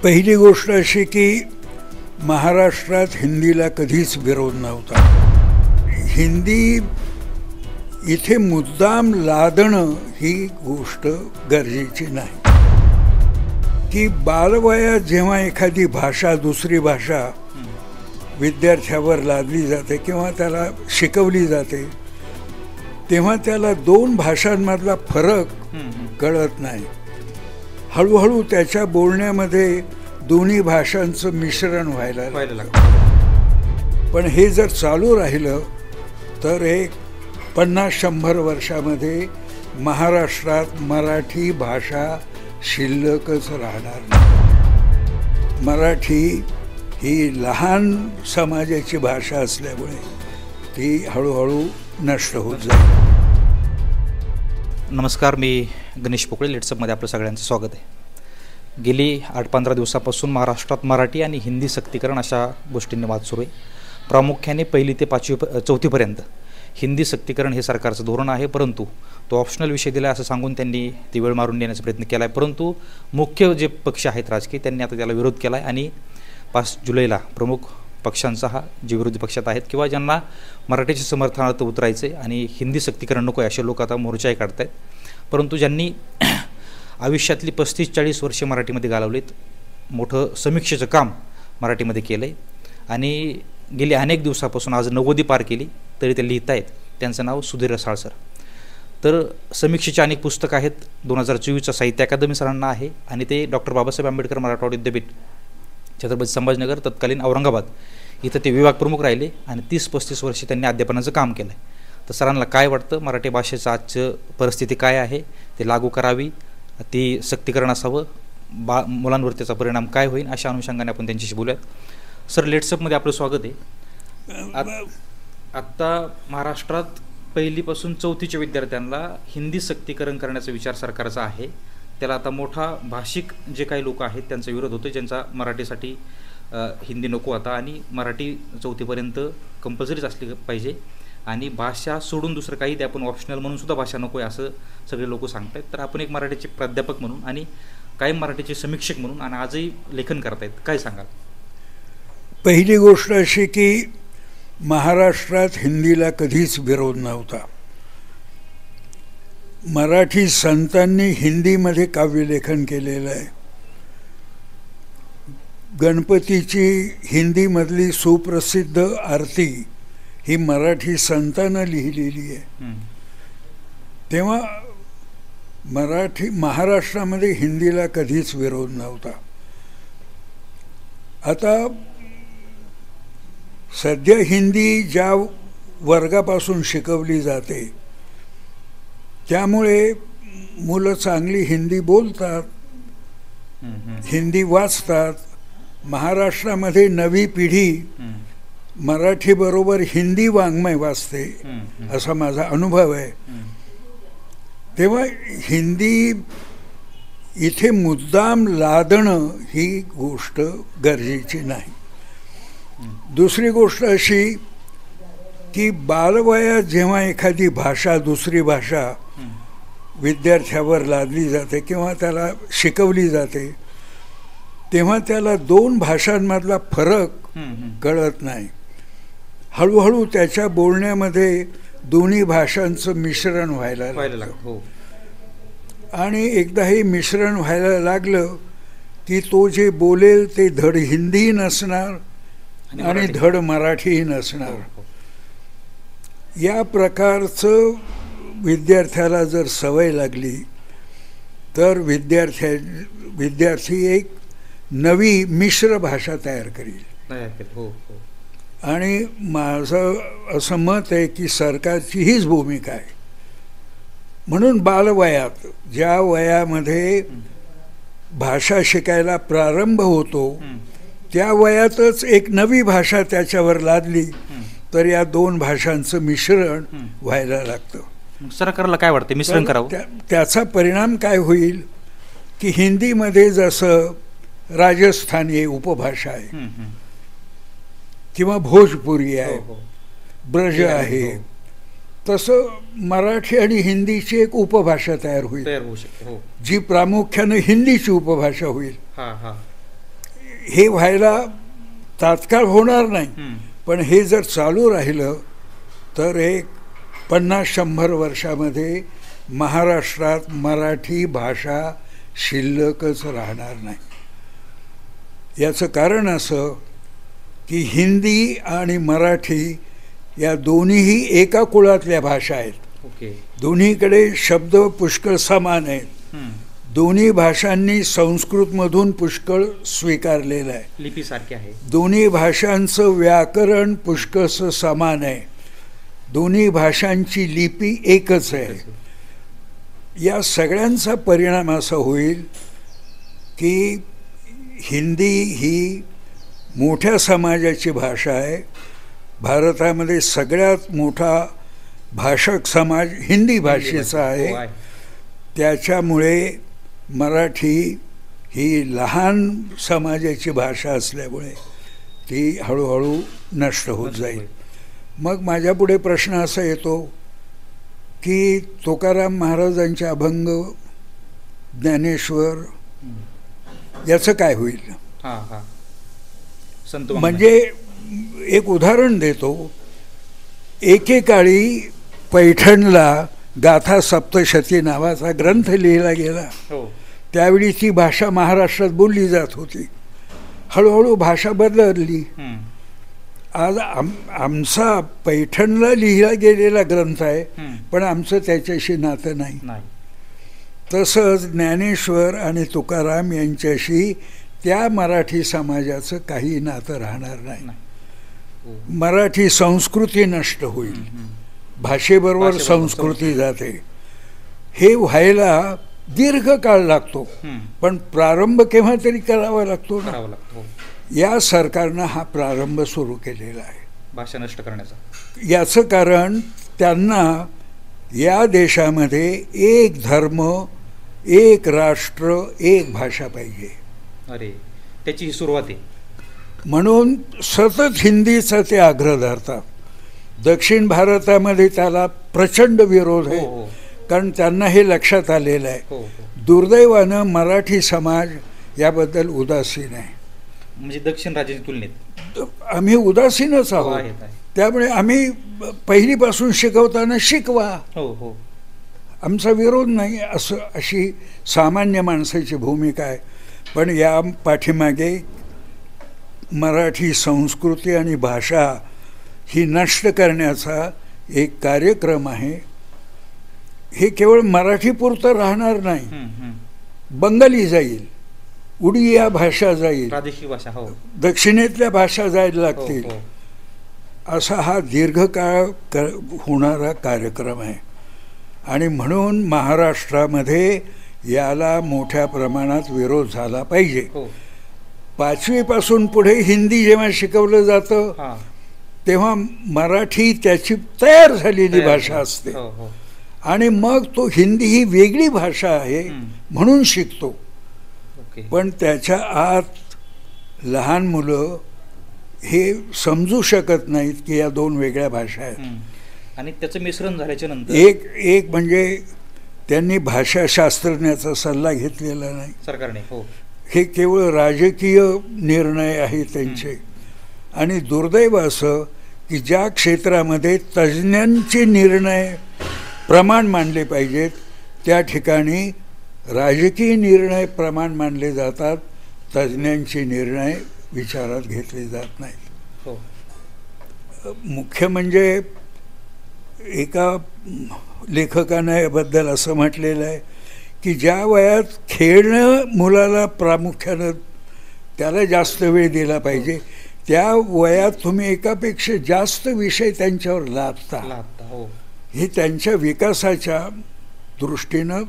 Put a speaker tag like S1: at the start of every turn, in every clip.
S1: पहिली गोष्ट अशी की महाराष्ट्रात हिंदीला कधीच विरोध नव्हता. हिंदी इथे मुद्दाम लादणं ही गोष्ट गरजेची नाही. की बालवयात जेव्हा एखादी भाषा दुसरी भाषा विद्यार्थ्यावर लादली जाते किंवा त्याला शिकवली जाते तेव्हा त्याला दोन भाषांमधला फरक कळत नाही. हळूहळू त्याच्या बोलण्यामध्ये दोन्ही भाषांचं मिश्रण व्हायला लागतं. पण हे जर चालू राहिलं तर एक 50-100 वर्षामध्ये महाराष्ट्रात मराठी भाषा शिल्लकच राहणार नाही. मराठी ही लहान समाजाची भाषा असल्यामुळे ती हळूहळू नष्ट होत जाईल.
S2: नमस्कार, मी गणेश पोकळे. लेट्सअपमध्ये आपलं सगळ्यांचं स्वागत आहे. गेली 8-15 दिवसापासून महाराष्ट्रात मराठी आणि हिंदी सक्तीकरण अशा गोष्टींनी वाद सुरू आहे. प्रामुख्याने 1ली ते 4थीपर्यंत हिंदी सक्तीकरण हे सरकारचं धोरण आहे, परंतु तो ऑप्शनल विषय दिला असं सांगून त्यांनी ती वेळ मारून देण्याचा प्रयत्न केला आहे. परंतु मुख्य जे पक्ष आहेत राजकीय त्यांनी आता त्याला विरोध केला आहे आणि 5 जुलैला प्रमुख पक्षांचा हा जे विरोधी पक्षात आहेत किंवा ज्यांना मराठीच्या समर्थनार्थ उतरायचं आहे आणि हिंदी सक्तीकरण नको आहे असे लोक आता मोर्चाही काढत आहेत. परंतु ज्यांनी आयुष्यातली 35-40 वर्षे मराठीमध्ये घालवलीत, मोठं समीक्षेचं काम मराठीमध्ये केलं आहे आणि गेली अनेक दिवसापासून आज 90 पार केली तरी ते लिहित आहेत, त्यांचं नाव सुधीर रसाळ सर. तर समीक्षेची अनेक पुस्तकं आहेत. 2024चा साहित्य अकादमी सरांना आहे आणि ते डॉक्टर बाबासाहेब आंबेडकर मराठवाडा विद्यापीठ, छत्रपती संभाजीनगर, तत्कालीन औरंगाबाद इथं ते विभाग प्रमुख राहिले आणि 30-35 वर्षे त्यांनी अध्यापनाचं काम केलं आहे. तर सरांना काय वाटतं, मराठी भाषेचं आजचं परिस्थिती काय आहे, ते लागू करावी, ती सक्तीकरण असावं, मुलांवर त्याचा परिणाम काय होईल, अशा अनुषंगाने आपण त्यांच्याशी बोलूयात. सर, लेट्सअपमध्ये आपलं स्वागत आहे. आत्ता महाराष्ट्रात 1ली पासून 4थीच्या विद्यार्थ्यांना हिंदी सक्तीकरण करण्याचा विचार सरकारचा आहे. त्याला आता मोठा भाषिक जे काही लोक आहेत त्यांचा विरोध होतो, ज्यांचा मराठीसाठी हिंदी नको आता आणि मराठी 4थीपर्यंत कंपल्सरीच असली पाहिजे आणि भाषा सोडून दुसरं काही ते आपण ऑप्शनल म्हणून सुद्धा भाषा नको आहे असं सगळे लोक सांगत आहेत. तर आपण एक मराठीचे प्राध्यापक म्हणून आणि कायम मराठीचे समीक्षक म्हणून आणि आजही लेखन करतायत, काय सांगाल?
S1: पहिली गोष्ट अशी की महाराष्ट्रात हिंदीला कधीच विरोध नव्हता. मराठी संतांनी हिंदीमध्ये काव्यलेखन केलेलं आहे. गणपतीची हिंदीमधली सुप्रसिद्ध आरती ही मराठी संतांनं लिहिलेली आहे. तेव्हा महाराष्ट्रामध्ये हिंदीला कधीच विरोध नव्हता. आता सध्या हिंदी ज्या वर्गापासून शिकवली जाते त्यामुळे मुलं चांगली हिंदी बोलतात, हिंदी वाचतात. महाराष्ट्रामध्ये नवी पिढी मराठीबरोबर हिंदी वाङ्मय वाचते असा माझा अनुभव आहे. तेव्हा हिंदी इथे मुद्दाम लादणं ही गोष्ट गरजेची नाही. दुसरी गोष्ट अशी की बालवयात जेव्हा एखादी भाषा दुसरी भाषा विद्यार्थ्यावर लादली जाते किंवा त्याला शिकवली जाते तेव्हा त्याला दोन भाषांमधला फरक कळत नाही. हळूहळू त्याच्या बोलण्यामध्ये दोन्ही भाषांचं मिश्रण व्हायला लागतं आणि एकदा हे मिश्रण व्हायला लागलं की तो जे बोलेल ते धड हिंदी नसणार आणि धड मराठीही नसणार. या प्रकारचं विद्यार्थ्याला जर सवय लागली तर विद्यार्थी एक नवी मिश्र भाषा तयार करेल. आणि माझं असं मत आहे की सरकारची हीच भूमिका आहे. म्हणून बालवयात ज्या वयामध्ये भाषा शिकायला प्रारंभ होतो त्या वयातच एक नवी भाषा त्याच्यावर लादली तर या दोन भाषांचं मिश्रण व्हायला लागतं.
S2: सरकारला काय वाटतं मिश्रण करावं?
S1: त्याचा परिणाम काय होईल की हिंदीमध्ये जसं राजस्थानी उपभाषा आहे किंवा भोजपुरी आहे, ब्रज आहे, तसं मराठी आणि हिंदीची एक उपभाषा तयार होईल जी प्रामुख्याने हिंदीची उपभाषा होईल. हे व्हायला तात्काळ होणार नाही, पण हे जर चालू राहिलं तर एक 50-100 वर्षामध्ये महाराष्ट्रात मराठी भाषा शिल्लकच राहणार नाही. याचं कारण असं की हिंदी आणि मराठी या दोन्हीही एका कुळातल्या भाषा आहेत. दोन्हीकडे शब्द पुष्कळ समान आहेत. दोन्ही भाषांनी संस्कृतमधून पुष्कळ स्वीकारलेलं आहे,
S2: लिपीसारखे आहे.
S1: दोन्ही भाषांचं व्याकरण पुष्कळसं समान आहे, दोन्ही भाषांची लिपी एकच आहे. या सगळ्यांचा परिणाम असा होईल की हिंदी ही मोठ्या समाजाची भाषा आहे. भारतामध्ये सगळ्यात मोठा भाषक समाज हिंदी भाषेचा आहे. त्याच्यामुळे मराठी ही लहान समाजाची भाषा असल्यामुळे ती हळूहळू नष्ट होत जाईल. मग माझ्यापुढे प्रश्न असा येतो की तुकाराम महाराजांचे अभंग, ज्ञानेश्वर याचं काय होईल? म्हणजे एक उदाहरण देतो. एकेकाळी पैठणला गाथा सप्तशती नावाचा ग्रंथ लिहिला गेला. त्यावेळी ती भाषा महाराष्ट्रात बोलली जात होती. हळूहळू भाषा बदलली. आज आमचा पैठणला लिहिला गेलेला ग्रंथ आहे, पण आमचं त्याच्याशी नातं नाही. तसंच ज्ञानेश्वर आणि तुकाराम यांच्याशी त्या मराठी समाजाचं काही नातं राहणार नाही. मराठी संस्कृती नष्ट होईल, भाषेबरोबर संस्कृती जाते. हे व्हायला दीर्घ काळ लागतो, पण प्रारंभ केव्हा तरी करावा लागतो ना. या सरकारनं हा प्रारंभ सुरू केलेला आहे
S2: भाषा नष्ट करण्याचा.
S1: याचं कारण त्यांना या देशामध्ये एक धर्म, एक राष्ट्र, एक भाषा पाहिजे.
S2: अरे, त्याची सुरुवात आहे.
S1: म्हणून सतत हिंदीचा ते आग्रह धरतात. दक्षिण भारतामध्ये त्याला प्रचंड विरोध आहे, कारण त्यांना हे लक्षात आलेलं आहे. दुर्दैवानं मराठी समाज याबद्दल उदासीन आहे.
S2: म्हणजे दक्षिण राज्याच्या तुलनेत
S1: आम्ही उदासीनच आहोत. त्यामुळे आम्ही पहिलीपासून शिकवताना शिकवा, आमचा विरोध नाही, अशी सामान्य माणसाची भूमिका आहे. पण या पाठीमागे मराठी संस्कृती आणि भाषा ही नष्ट करण्याचा एक कार्यक्रम आहे. हे केवळ मराठीपुरतं राहणार नाही, बंगाली जाईल, उडिया भाषा जाईल,
S2: प्रादेशिक भाषा,
S1: दक्षिणेतल्या भाषा जायला लागतील. असा हा दीर्घकाळ होणारा कार्यक्रम आहे. आणि म्हणून महाराष्ट्रामध्ये याला मोठ्या प्रमाणात विरोध झाला पाहिजे. 5वीपासून पुढे हिंदी जेव्हा शिकवलं जातं तेव्हा मराठी त्याची तयार झालेली भाषा असते, आणि मग तो हिंदी ही वेगळी भाषा आहे म्हणून शिकतो. पण त्याच्या आत लहान मुलं हे समजू शकत नाहीत की या दोन वेगळ्या भाषा आहेत.
S2: आणि त्याचं मिश्रण झाल्याच्या नंतर
S1: एक म्हणजे त्यांनी भाषाशास्त्रज्ञाचा सल्ला घेतलेला नाही
S2: सरकारने.
S1: हे केवळ राजकीय निर्णय आहे त्यांचे. आणि दुर्दैव असं की ज्या क्षेत्रामध्ये तज्ज्ञांचे निर्णय प्रमाण मानले पाहिजेत त्या ठिकाणी राजकीय निर्णय प्रमाण मानले जातात, तज्ज्ञांचे निर्णय विचारात घेतले जात नाहीत. मुख्य म्हणजे एका लेखकानं याबद्दल असं म्हटलेलं आहे की ज्या वयात खेळणं मुलाला प्रामुख्यानं त्याला जास्त वेळ दिला पाहिजे, त्या वयात तुम्ही एकापेक्षा जास्त विषय त्यांच्यावर लादता. हे त्यांच्या विकासाच्या दृष्टीनं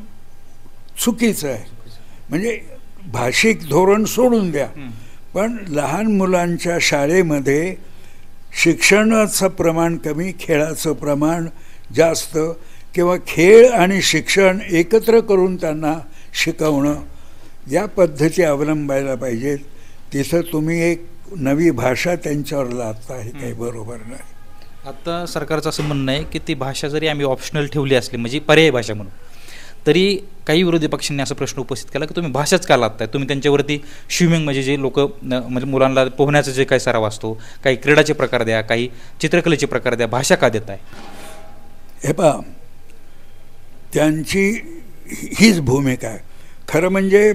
S1: चुकीचं आहे. म्हणजे भाषिक धोरण सोडून द्या, पण लहान मुलांच्या शाळेमध्ये शिक्षणाचं प्रमाण कमी, खेळाचं प्रमाण जास्त, किंवा खेळ आणि शिक्षण एकत्र करून त्यांना शिकवणं, या पद्धती अवलंबायला पाहिजेत. तिथं तुम्ही एक नवी भाषा त्यांच्यावर लादता, हे काही बरोबर नाही.
S2: आता सरकारचं असं म्हणणं आहे की ती भाषा जरी आम्ही ऑप्शनल ठेवली असली, म्हणजे पर्यायी भाषा म्हणून, तरी काही विरोधी पक्षांनी असा प्रश्न उपस्थित केला की तुम्ही भाषाच का लादताय, तुम्ही त्यांच्यावरती स्विमिंग म्हणजे जे लोक म्हणजे मुलांना पोहण्याचा जे काही सराव असतो, काही क्रीडाचे प्रकार द्या, काही चित्रकलेचे प्रकार द्या, भाषा का देताय?
S1: हे पहा, त्यांची हीच भूमिका आहे. खरं म्हणजे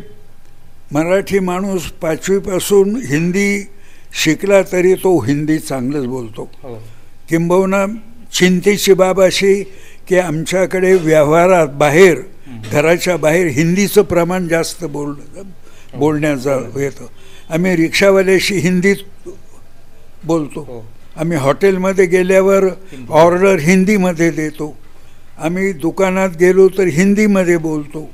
S1: मराठी माणूस 5वीपासून हिंदी शिकला तरी तो हिंदी चांगलंच बोलतो. किंबहुना चिंतेची बाब अशी की आमच्याकडे व्यवहारात बाहेर, घराच्या बाहेर हिंदीचं प्रमाण जास्त बोलण्याचं येतं. आम्ही रिक्षावाल्याशी हिंदीत बोलतो, आम्ही हॉटेलमध्ये गेल्यावर ऑर्डर हिंदीमध्ये देतो, आम्ही दुकानात गेलो तर हिंदीमध्ये बोलतो.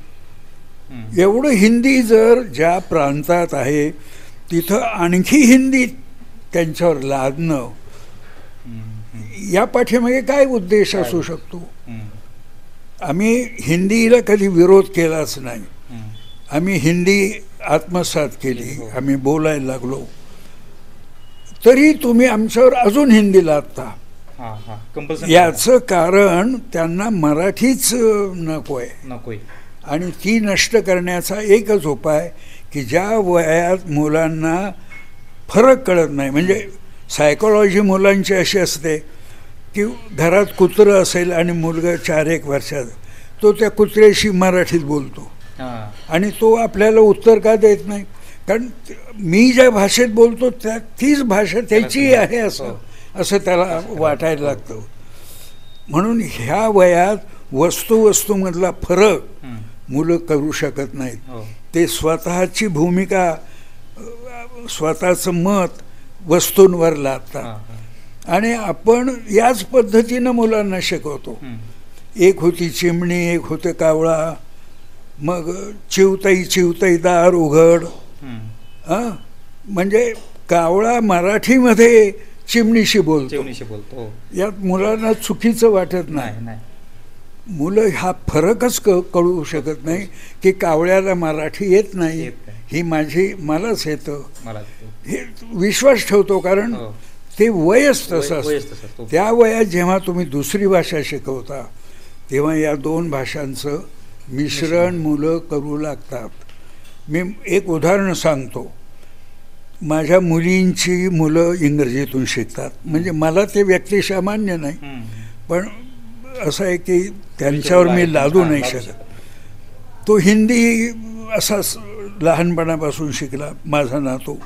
S1: एवढं हिंदी जर ज्या प्रांतात आहे तिथं आणखी हिंदी त्यांच्यावर लादणं, या पाठीमागे काय उद्देश असू शकतो? आम्ही हिंदीला कधी विरोध केलाच नाही. आम्ही हिंदी आत्मसात केली, आम्ही बोलायला लागलो, तरी तुम्ही आमच्यावर अजून हिंदी लादता. याचं कारण त्यांना मराठीच नको आहे. आणि ती नष्ट करण्याचा एकच उपाय की ज्या वयात मुलांना फरक कळत नाही, म्हणजे सायकोलॉजी मुलांची अशी असते की घरात कुत्रं असेल आणि मुलगा 4-1 वर्षाचा, तो त्या कुत्र्याशी मराठीत बोलतो आणि तो आपल्याला उत्तर का देत नाही? कारण मी ज्या भाषेत बोलतो तीच भाषा त्याची आहे असं त्याला वाटायला लागतं. म्हणून ह्या वयात वस्तूमधला फरक मुलं करू शकत नाहीत. ते स्वतःची भूमिका, स्वतःचं मत वस्तूंवर लादतात आणि आपण याच पद्धतीनं मुलांना शिकवतो. एक होती चिमणी, एक होते कावळा, मग चिवताई दार उघड. म्हणजे कावळा मराठीमध्ये चिमणीशी बोलतो. यात मुलांना चुकीचं वाटत नाही. मुलं हा फरकच कळू शकत नाही की कावळ्याला मराठी येत नाही, ही मलाच येतं हे विश्वास ठेवतो. कारण ते वयच तसं असतं. त्या वयात जेव्हा तुम्ही दुसरी भाषा शिकवता तेव्हा या 2 भाषांचं मिश्रण मुलं करू लागतात. मी एक उदाहरण सांगतो. माझ्या मुलींची मुलं इंग्रजीतून शिकतात, म्हणजे मला ते व्यक्तिशः मान्य नाही, पण असं आहे की त्यांच्यावर मी लादू नाही शकत. तो हिंदी असाच लहानपणापासून शिकला माझा नातू.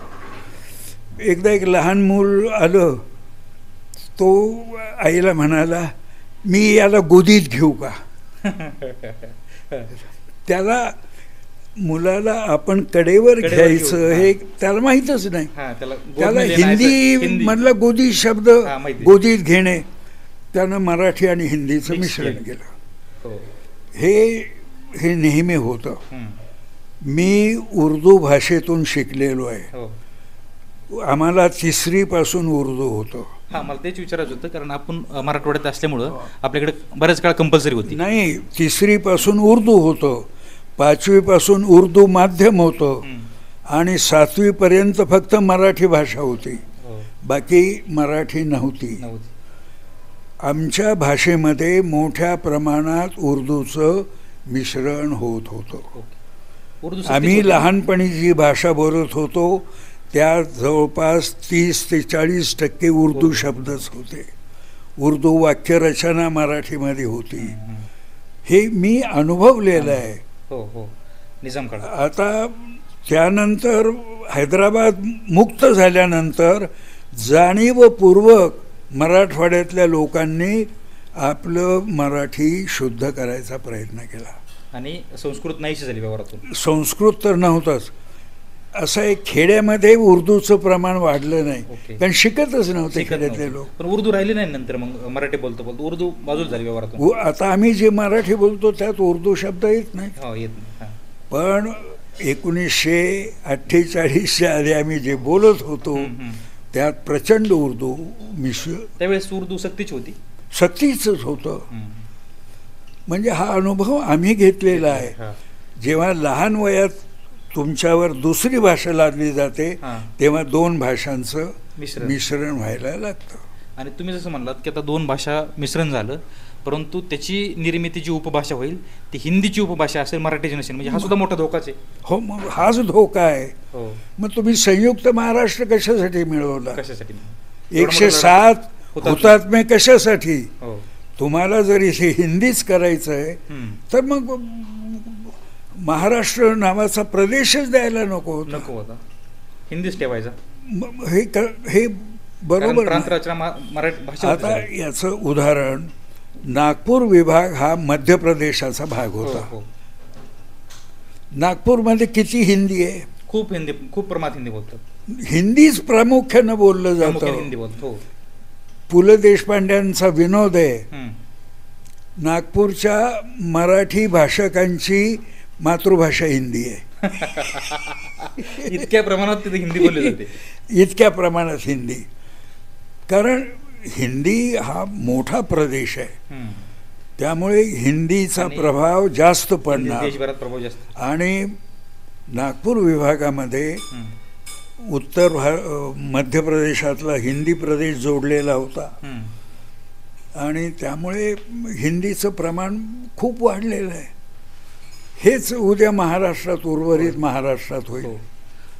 S1: एकदा एक लहान मूल आलं, तो आईला म्हणाला, मी याला गोदीत घेऊ का? त्याला मुलाला आपण कडेवर घ्यायचं हे त्याला माहीतच नाही. त्याला हिंदी मधला गोदी शब्द, गोदीत घेणे, त्यानं मराठी आणि हिंदीचं मिश्रण केलं. हे नेहमी होतं. मी उर्दू भाषेतून शिकलेलो आहे. आम्हाला 3री पासून उर्दू होतं.
S2: मला तेच विचारायचं होतं, कारण आपण मराठवाड्यात असल्यामुळं आपल्याकडे बऱ्याच काळ कंपल्सरी होती.
S1: नाही, 3री पासून उर्दू होतं, 5वी पासून उर्दू माध्यम होतं आणि 7वी पर्यंत फक्त मराठी भाषा होती, बाकी मराठी नव्हती. आमच्या भाषेमध्ये मोठ्या प्रमाणात उर्दूचं मिश्रण होत होतं. आम्ही लहानपणी जी भाषा बोलत होतो त्या जवळपास 30 ते 40% उर्दू शब्दच होते. उर्दू वाक्यरचना मराठीमध्ये होती. हे मी अनुभवलेलं आहे. आता त्यानंतर हैदराबाद मुक्त झाल्यानंतर जाणीवपूर्वक मराठवाड्यातल्या लोकांनी आपलं मराठी शुद्ध करायचा प्रयत्न केला.
S2: आणि संस्कृत नाहीशी झाली व्यवहारातून.
S1: संस्कृत तर नव्हतंच. असं एक खेड्यामध्ये उर्दूचं प्रमाण वाढलं नाही, कारण शिकतच नव्हते खेड्यातले लोक.
S2: पण उर्दू राहिली नाही नंतर, मग मराठी बोलतो उर्दू बाजूला झाली व्यवहारातून.
S1: आता आम्ही जे मराठी बोलतो त्यात उर्दू शब्द येत नाही. पण 1948च्या आधी आम्ही जे बोलत होतो त्यात प्रचंड उर्दू
S2: त्यावेळेस उर्दू सक्तीच होती,
S1: सक्तीच होतं. म्हणजे हा अनुभव आम्ही घेतलेला आहे. जेव्हा लहान वयात तुमच्यावर दुसरी भाषा लादली जाते तेव्हा 2 भाषांचं मिश्रण व्हायला लागतं.
S2: आणि तुम्ही जसं म्हणलात की आता 2 भाषा मिश्रण झालं, परंतु त्याची निर्मिती जी उपभाषा होईल ती हिंदीची उपभाषा असेल, मराठीची नसेल. म्हणजे हा सुद्धा मोठा धोकाच आहे.
S1: हो, मग हाच धोका आहे.
S2: हो,
S1: मग तुम्ही संयुक्त महाराष्ट्र कशासाठी मिळवला?
S2: कशासाठी?
S1: 107 हुतात्मे कशासाठी?
S2: हो,
S1: तुम्हाला जर इथे हिंदीच करायचं आहे तर मग महाराष्ट्र नावाचा प्रदेशच द्यायला नको
S2: होता, हिंदीच ठेवायचा.
S1: हे बरोबर.
S2: मराठी भाषा.
S1: आता याचं उदाहरण, नागपूर विभाग हा मध्य प्रदेशाचा भाग होता. नागपूरमध्ये किती हिंदी आहे?
S2: खूप हिंदी, खूप प्रमाणात हिंदी बोलतात.
S1: हिंदीच प्रामुख्यानं बोललं जातं.
S2: हिंदी बोलतो.
S1: पु ल देशपांड्यांचा विनोद आहे, नागपूरच्या मराठी भाषकांची मातृभाषा हिंदी आहे.
S2: इतक्या प्रमाणात तिथे हिंदी बोलली जाते.
S1: इतक्या प्रमाणात हिंदी, कारण हिंदी हा मोठा प्रदेश आहे, त्यामुळे हिंदीचा प्रभाव जास्त पडणार.
S2: देशभरात प्रभाव जास्त.
S1: आणि नागपूर विभागामध्ये उत्तर मध्य प्रदेशातला हिंदी प्रदेश जोडलेला होता आणि त्यामुळे हिंदीचं प्रमाण खूप वाढलेलं आहे. हेच उद्या महाराष्ट्रात, उर्वरित महाराष्ट्रात होईल.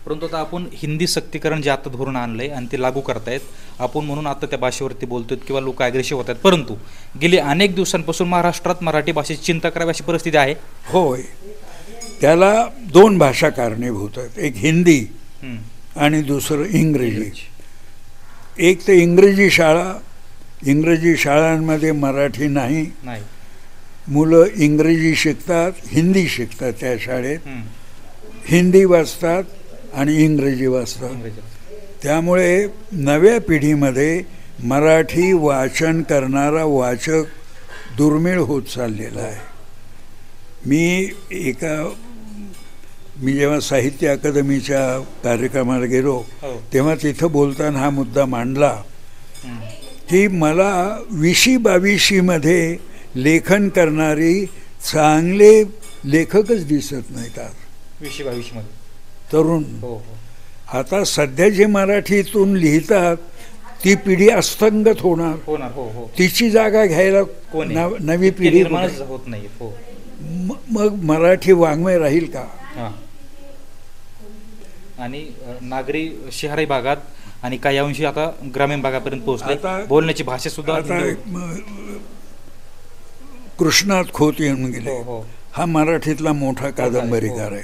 S2: परंतु आता आपण हिंदी सक्तीकरण जे आता धोरण आणलंय आणि ते लागू करतायत आपण, म्हणून आता त्या भाषेवरती बोलतोय किंवा लोक ॲग्रेसिव्ह होत आहेत. परंतु गेली अनेक दिवसांपासून महाराष्ट्रात मराठी भाषेची चिंता करावी अशी परिस्थिती आहे.
S1: होय, त्याला 2 भाषा कारणीभूत आहेत, एक हिंदी आणि दुसरं इंग्रजी. एक तर इंग्रजी शाळांमध्ये मराठी नाही, मुलं इंग्रजी शिकतात, हिंदी शिकतात. त्या शाळेत हिंदी वाचतात आणि इंग्रजी वाचतात. त्यामुळे नव्या पिढीमध्ये मराठी वाचन करणारा वाचक दुर्मिळ होत चाललेला आहे. मी जेव्हा साहित्य अकादमीच्या कार्यक्रमाला गेलो तेव्हा तिथं बोलताना हा मुद्दा मांडला की मला 2022मध्ये लेखन करणारी चांगले लेखकच दिसत नाहीत आज.
S2: 2022मध्ये तरुण.
S1: आता सध्या जे मराठीतून लिहितात ती पिढी अस्तंगत होणार. तिची जागा घ्यायला नवी पिढी
S2: होत नाही.
S1: मग मराठी वाङ्मय राहील का?
S2: आणि नागरी शहरी भागात आणि काही अंशी आता ग्रामीण भागापर्यंत पोहोचले, बोलण्याची भाषा सुद्धा.
S1: आता कृष्णात खोत येऊन गेले, हा मराठीतला मोठा कादंबरीकार आहे.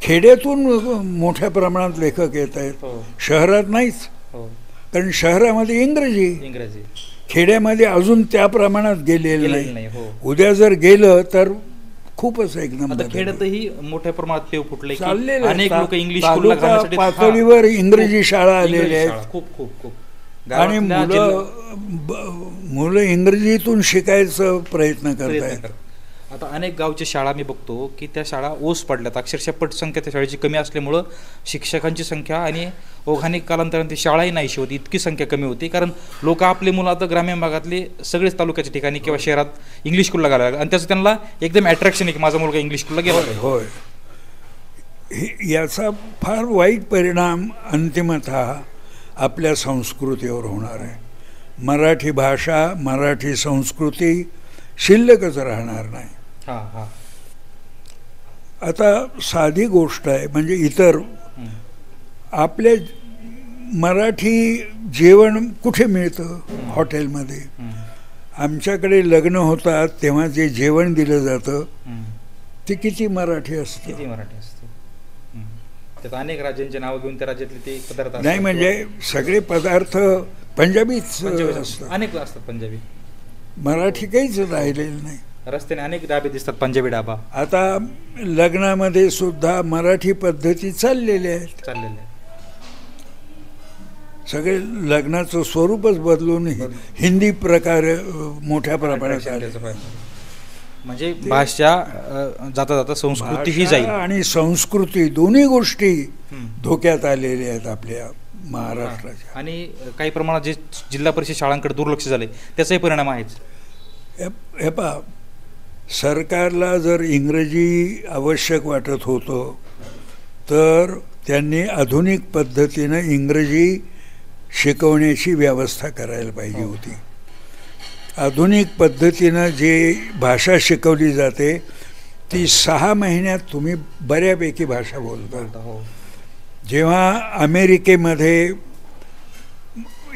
S1: खेड्यातून मोठ्या प्रमाणात लेखक येत आहेत, शहरात नाहीच. कारण शहरामध्ये इंग्रजी, खेड्यामध्ये अजून त्या प्रमाणात गेलेलं नाही. उद्या जर गेलं तर खूपच एकदम.
S2: खेड्यातही मोठ्या प्रमाणात पेव फुटले,
S1: अनेक लोक इंग्लिश पातळीवर इंग्रजी शाळा आलेल्या आहेत.
S2: खूप खूप खूप.
S1: आणि मुलं इंग्रजीतून शिकायचा प्रयत्न करत आहेत.
S2: आता अनेक गावच्या शाळा मी बघतो की त्या शाळा ओस पडल्यात. अक्षरशः पटसंख्या त्या शाळेची कमी असल्यामुळं शिक्षकांची संख्या आणि ओघाने कालांतराने ती शाळाही नाहीशी होती, इतकी संख्या कमी होती. कारण लोक आपले मुलं आता ग्रामीण भागातले सगळेच तालुक्याच्या ठिकाणी किंवा शहरात इंग्लिश स्कूलला घालायला लागले आणि त्याचं त्यांना एकदम अट्रॅक्शन आहे की माझा मुलगा इंग्लिश स्कूलला गेला.
S1: होय, याचा फार वाईट परिणाम अंतिमतः आपल्या संस्कृतीवर होणार आहे. मराठी भाषा, मराठी संस्कृती शिल्लकच राहणार नाही. आता साधी गोष्ट आहे, म्हणजे इतर आपल्या मराठी जेवण कुठे मिळतं? हॉटेलमध्ये. आमच्याकडे लग्न होतात तेव्हा जे जेवण दिलं जातं ते किती मराठी असतं.
S2: त्यात अनेक राज्यांचे नाव घेऊन त्या राज्यातले ते पदार्थ
S1: नाही, म्हणजे सगळे पदार्थ पंजाबीच असतात.
S2: अनेक असतात पंजाबी,
S1: मराठी काहीच राहिलेलं नाही.
S2: रस्त्याने अनेक डाबे दिसतात, पंजाबी डाबा.
S1: आता लग्नामध्ये सुद्धा मराठी पद्धती चाललेल्या आहेत. सगळे लग्नाचं स्वरूपच बदलून हिंदी प्रकार मोठ्या प्रमाणात आले.
S2: म्हणजे भाषा जाता जाता संस्कृती ही जाईल
S1: आणि संस्कृती दोन्ही गोष्टी धोक्यात आलेल्या आहेत आपल्या महाराष्ट्राच्या.
S2: आणि काही प्रमाणात जे जिल्हा परिषद शाळांकडे दुर्लक्ष झाले त्याचाही परिणाम आहेच.
S1: हे पहा, सरकारला जर इंग्रजी आवश्यक वाटत होतं तर त्यांनी आधुनिक पद्धतीनं इंग्रजी शिकवण्याची व्यवस्था करायला पाहिजे होती. आधुनिक पद्धतीनं जी भाषा शिकवली जाते ती 6 महिन्यात तुम्ही बऱ्यापैकी भाषा बोलता. जेव्हा अमेरिकेमध्ये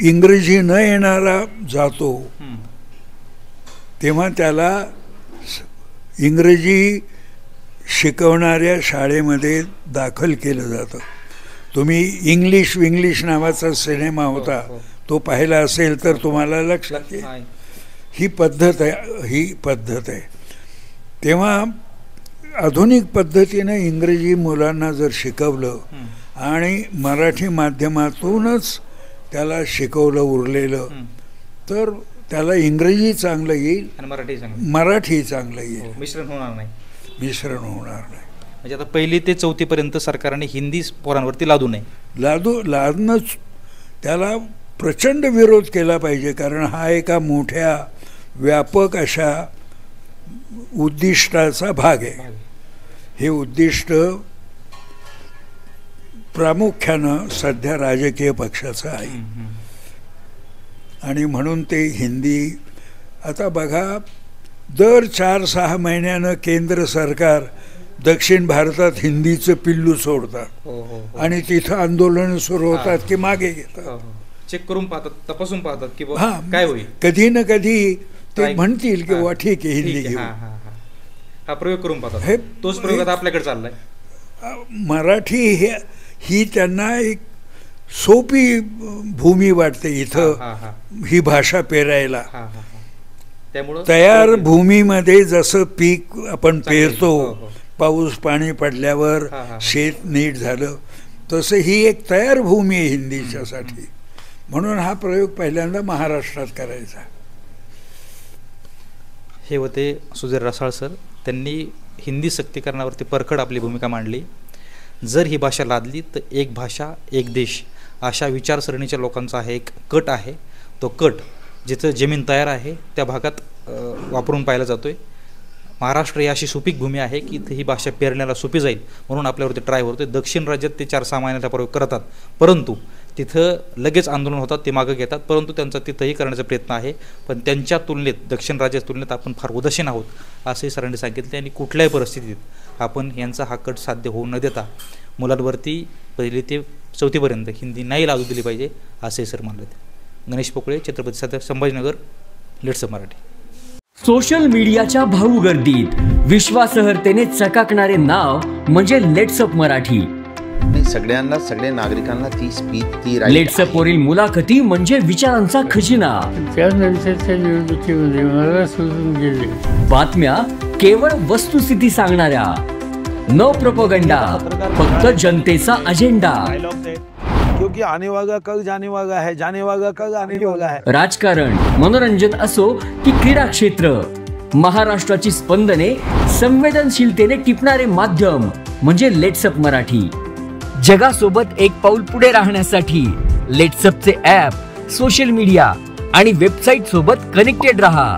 S1: इंग्रजी न येणारा जातो तेव्हा त्याला इंग्रजी शिकवणाऱ्या शाळेमध्ये दाखल केलं जातं. तुम्ही इंग्लिश नावाचा सिनेमा होता, तो पाहिला असेल तर तुम्हाला लक्षात येईल. ही पद्धत आहे. तेव्हा आधुनिक पद्धतीनं इंग्रजी मुलांना जर शिकवलं आणि मराठी माध्यमातूनच त्याला शिकवलं उरलेलं तर त्याला इंग्रजी चांगलं येईल आणि मराठी चांगलं येईल.
S2: मिश्रण होणार नाही.
S1: म्हणजे
S2: आता 1ली ते 4थी पर्यंत सरकारने हिंदी पोरांवरती लादू नये.
S1: लादणंच त्याला प्रचंड विरोध केला पाहिजे, कारण हा एका मोठ्या व्यापक अशा उद्दिष्टाचा भाग आहे. हे उद्दिष्ट प्रामुख्यानं सध्या राजकीय पक्षाचं आहे आणि म्हणून ते हिंदी. आता बघा, दर 4-6 महिन्यानं केंद्र सरकार दक्षिण भारतात हिंदीचं पिल्लू सोडतात आणि तिथं आंदोलन सुरू होतात की मागे घेतात.
S2: चेक करून पाहतात, तपासून पाहतात की काय होईल.
S1: कधी ना कधी ते म्हणतील की वा ठीक आहे हिंदी घेऊ.
S2: हा प्रयोग करून पाहतात. तोच प्रयोग आपल्याकडे चाललाय.
S1: मराठी ही त्यांना एक सोपी भूमी वाटते इथं ही भाषा पेरायला.
S2: त्यामुळं
S1: तयार भूमीमध्ये जसं पीक आपण पेरतो, पाऊस पाणी पडल्यावर शेत नीट झालं, तसं ही एक तयार भूमी आहे हिंदीच्यासाठी. म्हणून हा प्रयोग पहिल्यांदा महाराष्ट्रात करायचा.
S2: हे होते सुधीर रसाळ सर. त्यांनी हिंदी सक्तीकरणावरती परखड आपली भूमिका मांडली. जर ही भाषा लादली तर एक भाषा एक देश अशा विचारसरणीच्या लोकांचा आहे एक कट आहे. तो कट जिथं जमीन तयार आहे त्या भागात वापरून पाहिला जातो आहे. महाराष्ट्र ही अशी सुपीक भूमी आहे की इथे ही भाषा पेरण्याला सोपी जाईल म्हणून आपल्यावरती ट्राय होते. दक्षिण राज्यात ते 4-6 महिन्याचा प्रयोग करतात, परंतु तिथं लगेच आंदोलन होतात, ते मागं घेतात, परंतु त्यांचा तिथंही करण्याचा प्रयत्न आहे. पण त्यांच्या तुलनेत दक्षिण राज्याच्या तुलनेत आपण फार उदासीन आहोत असंही सरांनी सांगितले. आणि कुठल्याही परिस्थितीत आपण यांचा हा कट साध्य होऊ न देता मुलांवरती 1ली ते 4थी पर्यंत हिंदी नाही लादू दिली पाहिजे असे सर मानले. Ganesh Pokale, Chhatrapati Sambhajinagar, let's up Marathi.
S3: Social मीडियाच्या भाऊ गर्दीत विश्वासार्हतेने चकाकणारे नाव म्हणजे लेट्स अप मराठी.
S4: सगळ्यांना, सगळ्या नागरिकांना ती स्पीच, ती
S3: लेट्स अप वरील मुलाखती म्हणजे विचारांचा खजिना.
S5: त्यानंतरच्या निवडणुकीमध्ये मला सोडून गेले.
S3: बातम्या केवळ वस्तुस्थिती सांगणाऱ्या, न प्रोपगंडा, फक्त जनतेचा अजेंडा.
S6: क्योंकि आने वाला कल जाने वाला है, जाने वाला कल आने वाला है.
S3: राजकारण, मनोरंजन असो की क्रीडा क्षेत्र, महाराष्ट्राची स्पंदने संवेदनशीलतेने टिपणारे माध्यम म्हणजे लेट्स अप मराठी. जगासोबत एक पाऊल पुढे राहण्यासाठी लेट्स अपचे ॲप, सोशल मीडिया आणि वेबसाईट सोबत कनेक्टेड रहा.